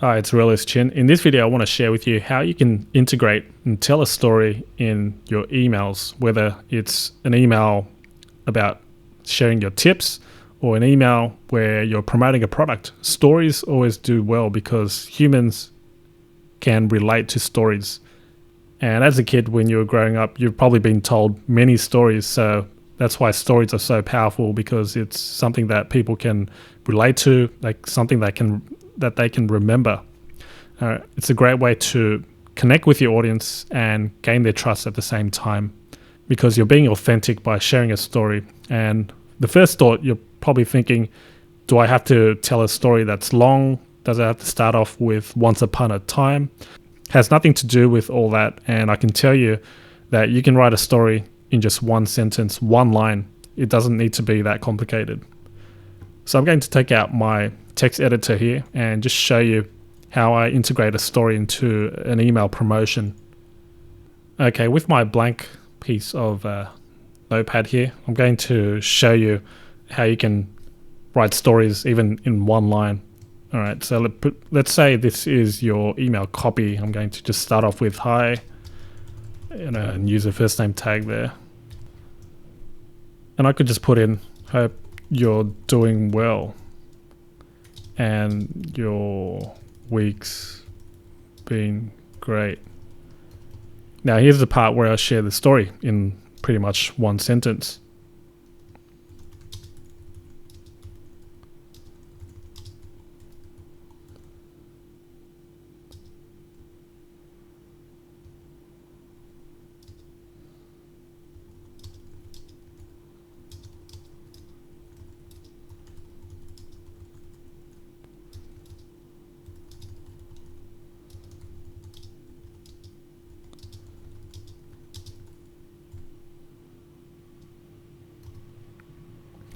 Hi, it's Realist Chin. In this video, I want to share with you how you can integrate and tell a story in your emails, whether it's an email about sharing your tips or an email where you're promoting a product. Stories always do well because humans can relate to stories. And as a kid, when you were growing up, you've probably been told many stories. So that's why stories are so powerful, because it's something that people can relate to, like something that they can remember. It's a great way to connect with your audience and gain their trust at the same time, because you're being authentic by sharing a story. And the first thought, you're probably thinking, do I have to tell a story that's long? Does it have to start off with once upon a time? Has nothing to do with all that. And I can tell you that you can write a story in just one sentence, one line. It doesn't need to be that complicated. So I'm going to take out my text editor here and just show you how I integrate a story into an email promotion. Okay, with my blank piece of notepad here, I'm going to show you how you can write stories even in one line. All right, so let's say this is your email copy. I'm going to just start off with hi, and use a first name tag there. And I could just put in, hope you're doing well and your week's been great. Now here's the part where I share the story in pretty much one sentence.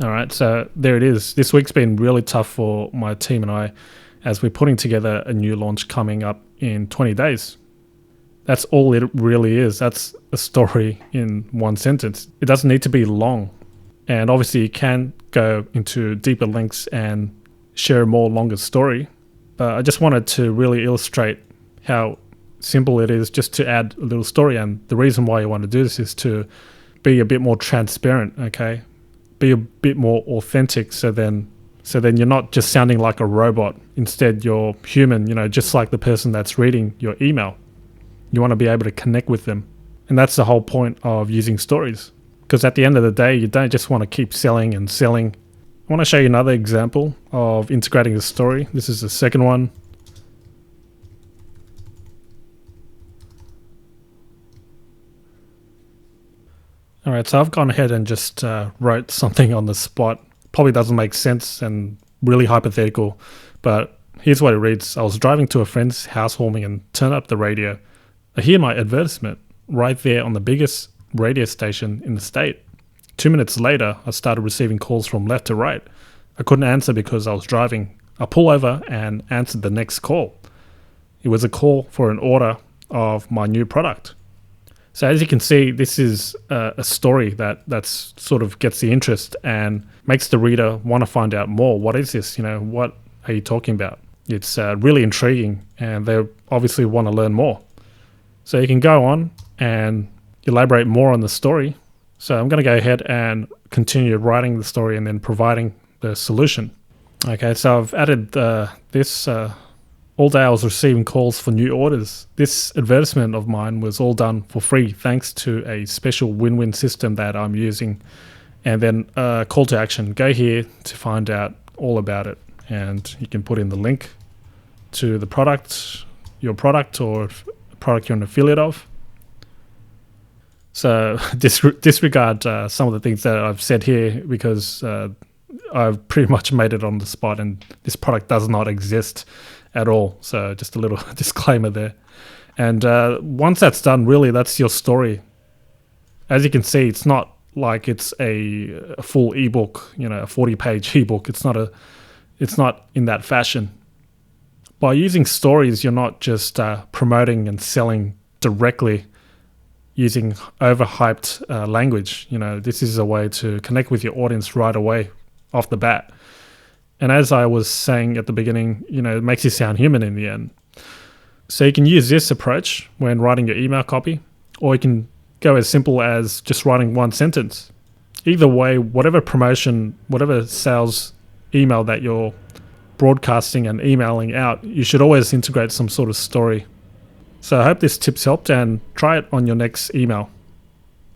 All right, so there it is. This week's been really tough for my team and I, as we're putting together a new launch coming up in 20 days. That's all it really is. That's a story in one sentence. It doesn't need to be long. And obviously you can go into deeper links and share a more longer story. But I just wanted to really illustrate how simple it is just to add a little story. And the reason why you want to do this is to be a bit more transparent, okay? Be a bit more authentic, so then you're not just sounding like a robot. Instead, you're human, just like the person that's reading your email. You want to be able to connect with them. And that's the whole point of using stories. Because at the end of the day, you don't just want to keep selling and selling. I want to show you another example of integrating a story. This is the second one. All right, so I've gone ahead and just wrote something on the spot. Probably doesn't make sense and really hypothetical, but here's what it reads. I was driving to a friend's housewarming and turned up the radio. I hear my advertisement right there on the biggest radio station in the state. 2 minutes later, I started receiving calls from left to right. I couldn't answer because I was driving. I pulled over and answered the next call. It was a call for an order of my new product. So as you can see, this is a story that's sort of gets the interest and makes the reader want to find out more. What is this? What are you talking about? It's really intriguing, and they obviously want to learn more. So you can go on and elaborate more on the story. So I'm going to go ahead and continue writing the story and then providing the solution. Okay, so I've added this. All day I was receiving calls for new orders. This advertisement of mine was all done for free thanks to a special win-win system that I'm using. And then call to action. Go here to find out all about it. And you can put in the link to the product, your product, or a product you're an affiliate of. So disregard some of the things that I've said here, because I've pretty much made it on the spot and this product does not exist at all. So just a little disclaimer there. And once that's done, really, that's your story. As you can see, it's not like it's a full ebook, a 40-page ebook. It's not in that fashion. By using stories, you're not just promoting and selling directly using overhyped language. This is a way to connect with your audience right away off the bat. And as I was saying at the beginning, it makes you sound human in the end. So you can use this approach when writing your email copy, or you can go as simple as just writing one sentence. Either way, whatever promotion, whatever sales email that you're broadcasting and emailing out, you should always integrate some sort of story. So I hope this tip's helped, and try it on your next email.